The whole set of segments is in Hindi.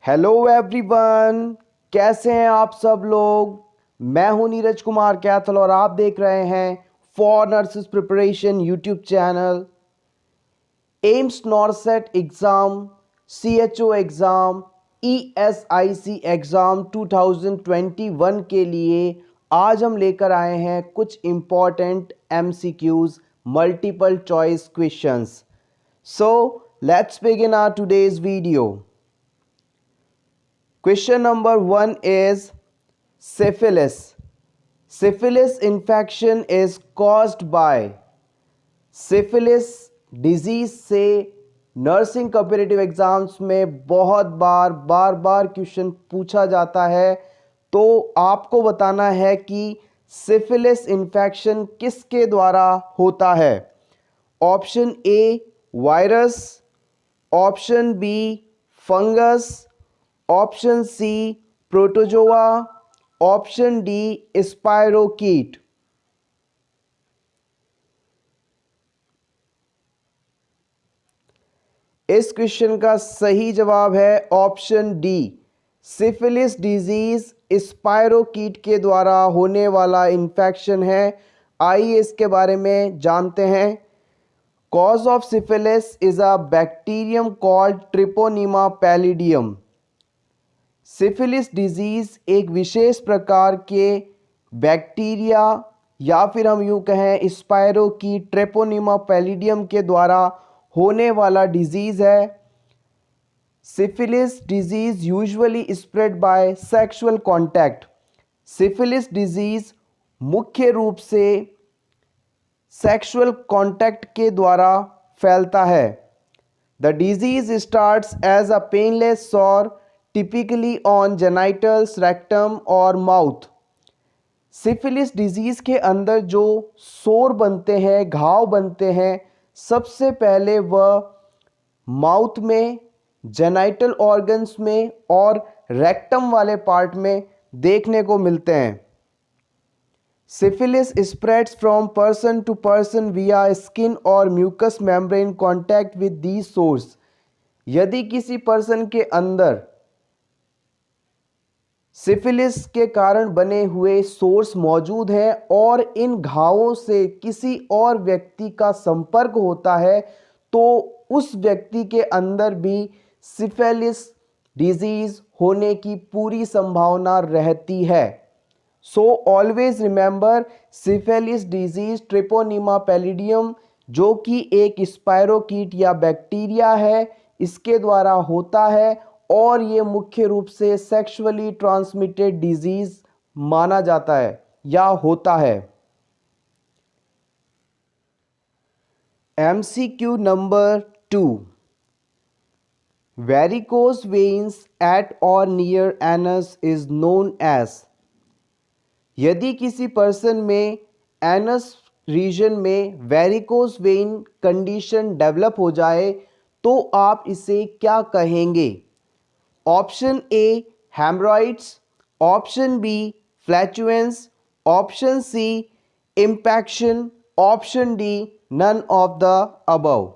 हेलो एवरीवन, कैसे हैं आप सब लोग। मैं हूं नीरज कुमार कैथल और आप देख रहे हैं for nurses preparation YouTube channel. AIIMS NORCET exam, CHO exam, ESIC exam 2021 के लिए आज हम लेकर आए हैं कुछ important MCQs, multiple choice questions. So let's begin our today's video. Question number 1 is syphilis. Syphilis infection is caused by syphilis disease से नर्सिंग कॉम्पिटिटिव एग्जाम्स में बहुत बार क्वेश्चन पूछा जाता है। तो आपको बताना है कि सिफिलिस इन्फेक्शन किसके द्वारा होता है। Option A virus, option B fungus, option C protozoa, option D spirochete. इस क्वेश्चन का सही जवाब है option D, syphilis disease spirochete के द्वारा होने वाला इन्फेक्शन है। आइए इसके बारे में जानते हैं। Cause of syphilis is a bacterium called ट्रिपोनीमा palladium. Syphilis disease एक विशेष प्रकार के बैक्टीरिया या फिर हम यूँ कहें स्पायरो की ट्रेपोनीमा पैलिडियम के द्वारा होने वाला डिजीज़ है। Syphilis disease usually spread by sexual contact. Syphilis disease मुख्य रूप से सेक्सुअल कांटेक्ट के द्वारा फैलता है। The disease starts as a painless sore typically on genitals, rectum और माउथ। सिफिलिस डिजीज़ के अंदर जो सोर बनते हैं, घाव बनते हैं, सबसे पहले वह माउथ में, जेनाइटल ऑर्गन्स में और रेक्टम वाले पार्ट में देखने को मिलते हैं। Syphilis spreads from person to person via skin और mucous membrane contact with these sores. यदि किसी पर्सन के अंदर सिफिलिस के कारण बने हुए सोर्स मौजूद हैं और इन घावों से किसी और व्यक्ति का संपर्क होता है तो उस व्यक्ति के अंदर भी सिफिलिस डिजीज होने की पूरी संभावना रहती है। So always remember syphilis disease ट्रिपोनीमा palladium, जो कि एक स्पाइरोकीट या बैक्टीरिया है, इसके द्वारा होता है और ये मुख्य रूप से सेक्सुअली ट्रांसमिटेड डिजीज माना जाता है या होता है। MCQ number 2, varicose veins at और near anus is known as. यदि किसी पर्सन में एनस रीजन में वेरिकोज वेन कंडीशन डेवलप हो जाए तो आप इसे क्या कहेंगे। Option A haemorrhoids, option B flatulence, option C impaction, option D none of the above.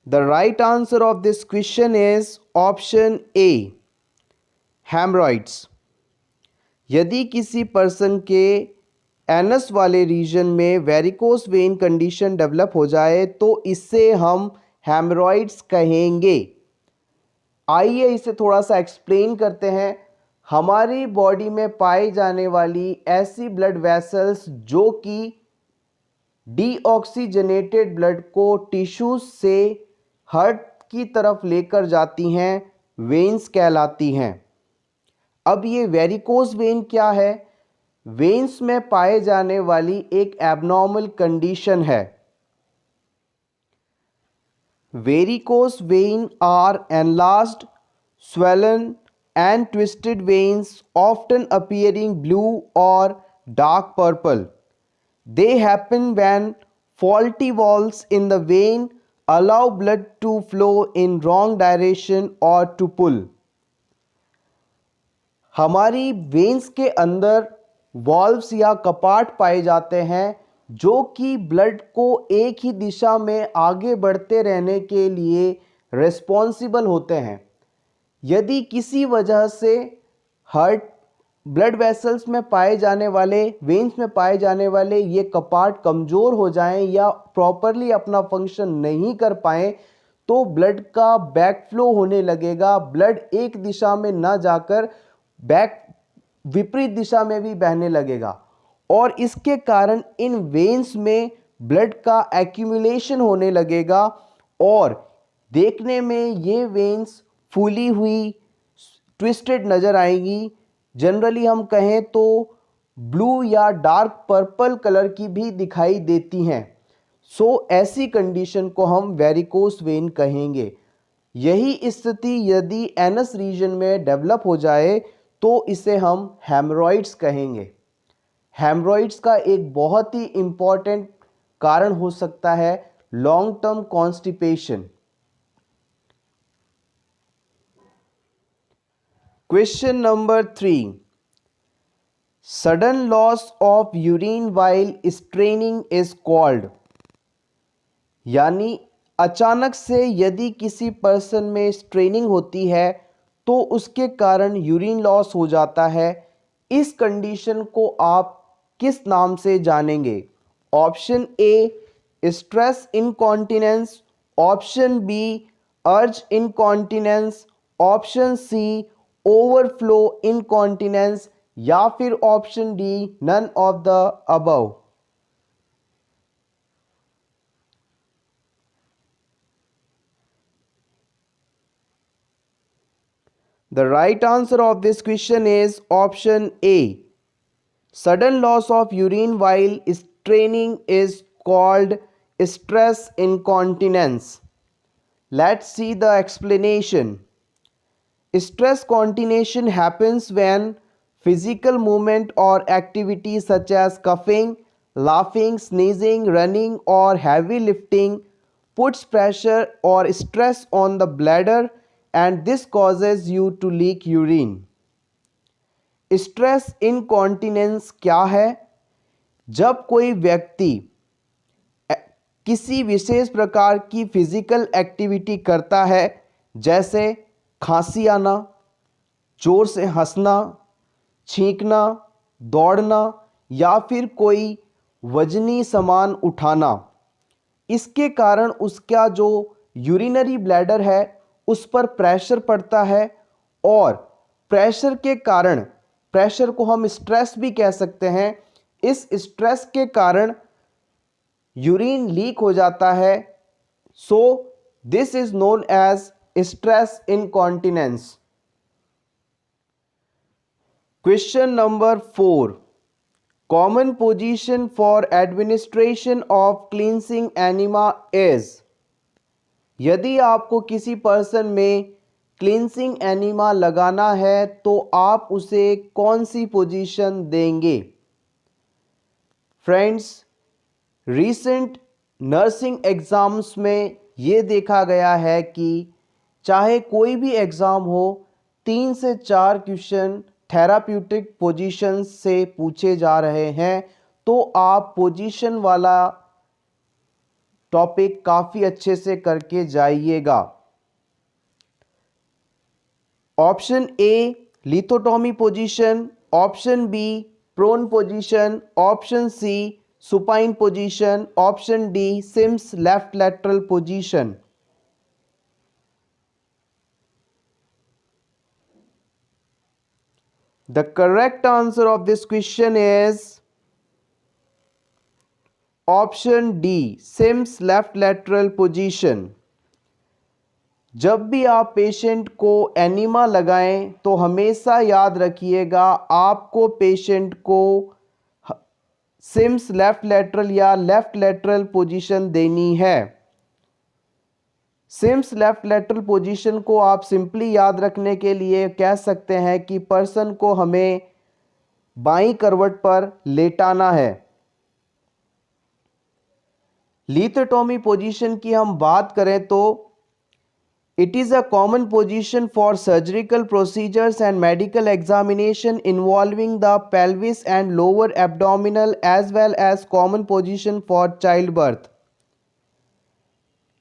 The right answer of this question is option A, hemorrhoids। यदि किसी पर्सन के एनस वाले रीजन में वेरिकोस वेन कंडीशन डेवलप हो जाए तो इससे हम हेमरॉइड्स कहेंगे। आइए इसे थोड़ा सा एक्सप्लेन करते हैं। हमारी बॉडी में पाई जाने वाली ऐसी ब्लड वेसल्स जो कि डीऑक्सीजनेटेड ब्लड को टिश्यूज से हार्ट की तरफ लेकर जाती हैं, वेन्स कहलाती हैं। अब ये वेरिकोज वेन क्या है? वेन्स में पाए जाने वाली एक एबनॉर्मल कंडीशन है। Varicose vein are enlarged, swollen and twisted veins often appearing blue or dark purple. They happen when faulty valves in the vein allow blood to flow in wrong direction or to pull. हमारी वेन्स के अंदर वॉल्व्स या कपाट पाए जाते हैं जो कि ब्लड को एक ही दिशा में आगे बढ़ते रहने के लिए रिस्पॉन्सिबल होते हैं। यदि किसी वजह से हार्ट ब्लड वेसल्स में पाए जाने वाले वेन्स में पाए जाने वाले ये कपाट कमज़ोर हो जाएं या प्रॉपरली अपना फंक्शन नहीं कर पाएं, तो ब्लड का बैक फ्लो होने लगेगा। ब्लड एक दिशा में ना जाकर बैक विपरीत दिशा में भी बहने लगेगा और इसके कारण इन वेन्स में ब्लड का एक्यूमुलेशन होने लगेगा और देखने में ये वेन्स फूली हुई ट्विस्टेड नज़र आएगी। जनरली हम कहें तो ब्लू या डार्क पर्पल कलर की भी दिखाई देती हैं। ऐसी कंडीशन को हम वेरिकोस वेन कहेंगे। यही स्थिति यदि एनस रीजन में डेवलप हो जाए तो इसे हम हेमरॉइड्स कहेंगे। हेमरॉइड्स का एक बहुत ही इम्पॉर्टेंट कारण हो सकता है long term constipation. Question number 3, sudden loss of urine while straining is called. यानी अचानक से यदि किसी पर्सन में स्ट्रेनिंग होती है तो उसके कारण यूरिन लॉस हो जाता है। इस कंडीशन को आप किस नाम से जानेंगे? Option A stress incontinence, option B urge incontinence, option C overflow incontinence या फिर option D none of the above. The right answer of this question is option A. Sudden loss of urine while straining is called stress incontinence. Let's see the explanation. Stress incontinence happens when physical movement or activity such as coughing, laughing, sneezing, running or heavy lifting puts pressure or stress on the bladder and this causes you to leak urine. Stress incontinence क्या है? जब कोई व्यक्ति किसी विशेष प्रकार की फिजिकल एक्टिविटी करता है, जैसे खांसी आना, जोर से हंसना, छींकना, दौड़ना या फिर कोई वजनी सामान उठाना, इसके कारण उसका जो यूरिनरी ब्लैडर है उस पर प्रेशर पड़ता है और प्रेशर के कारण, प्रेशर को हम स्ट्रेस भी कह सकते हैं, इस स्ट्रेस के कारण यूरिन लीक हो जाता है। So this is known as stress incontinence. Question number 4, common position for administration of cleansing enema is. यदि आपको किसी पर्सन में क्लींसिंग एनिमा लगाना है तो आप उसे कौन सी पोजीशन देंगे? फ्रेंड्स, रीसेंट नर्सिंग एग्ज़ाम्स में ये देखा गया है कि चाहे कोई भी एग्ज़ाम हो, 3 से 4 क्वेश्चन थेराप्यूटिक पोजीशन से पूछे जा रहे हैं, तो आप पोजीशन वाला टॉपिक काफ़ी अच्छे से करके जाइएगा। Option A lithotomy position, option B prone position, option C supine position, option D Sims left lateral position. The correct answer of this question is option D, Sims left lateral position। जब भी आप पेशेंट को एनिमा लगाएं तो हमेशा याद रखिएगा आपको पेशेंट को सिम्स लेफ्ट लैटरल या लेफ्ट लैटरल पोजीशन देनी है। सिम्स लेफ्ट लैटरल पोजीशन को आप सिंपली याद रखने के लिए कह सकते हैं कि पर्सन को हमें बाईं करवट पर लेटाना है। लिथोटॉमी पोजीशन की हम बात करें तो It is a common position for surgical procedures and medical examination involving the pelvis and lower abdominal, as well as common position for childbirth.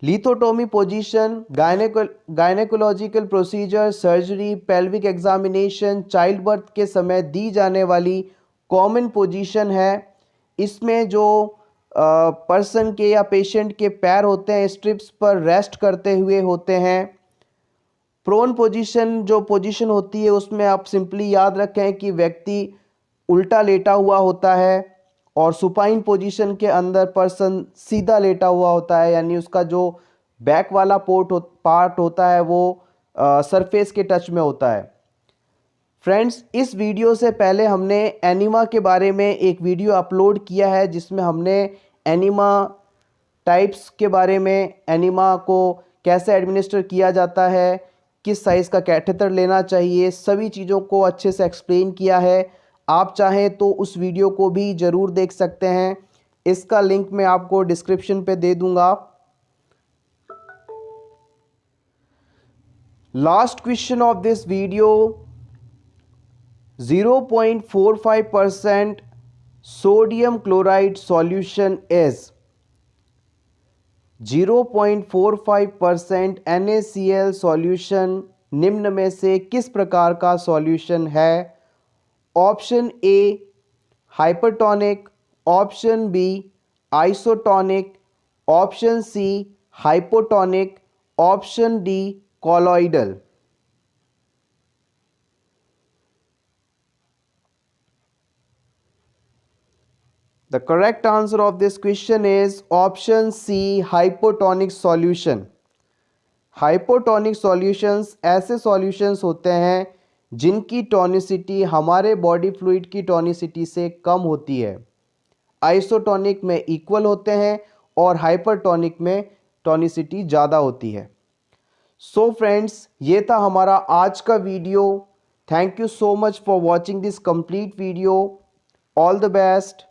Lithotomy position, gynecological procedure, surgery, pelvic examination, childbirth के समय दी जाने वाली कॉमन पोजीशन है। इसमें जो पर्सन के या पेशेंट के पैर होते हैं स्ट्रिप्स पर रेस्ट करते हुए होते हैं। प्रोन पोजीशन जो पोजीशन होती है उसमें आप सिंपली याद रखें कि व्यक्ति उल्टा लेटा हुआ होता है, और सुपाइन पोजीशन के अंदर पर्सन सीधा लेटा हुआ होता है, यानी उसका जो बैक वाला पार्ट होता है वो सरफेस के टच में होता है। फ्रेंड्स, इस वीडियो से पहले हमने एनिमा के बारे में एक वीडियो अपलोड किया है जिसमें हमने एनिमा टाइप्स के बारे में, एनिमा को कैसे एडमिनिस्टर किया जाता है, किस साइज़ का कैथेटर लेना चाहिए, सभी चीज़ों को अच्छे से एक्सप्लेन किया है। आप चाहें तो उस वीडियो को भी ज़रूर देख सकते हैं। इसका लिंक मैं आपको डिस्क्रिप्शन पे दे दूंगा। Last question of this video, 0.45% sodium chloride solution is 0.45% NaCl solution निम्न में से किस प्रकार का सॉल्यूशन है? Option A hypertonic, option B isotonic, option C hypotonic, option D colloidal. The correct answer of this question is option C, hypotonic solution. Hypotonic solutions ऐसे सॉल्यूशंस होते हैं जिनकी टोनिसिटी हमारे बॉडी फ्लूइड की टोनिसिटी से कम होती है। आइसोटोनिक में इक्वल होते हैं और हाइपरटोनिक में टोनिसिटी ज़्यादा होती है। सो फ्रेंड्स, ये था हमारा आज का video. Thank you so much for watching this complete video. All the best.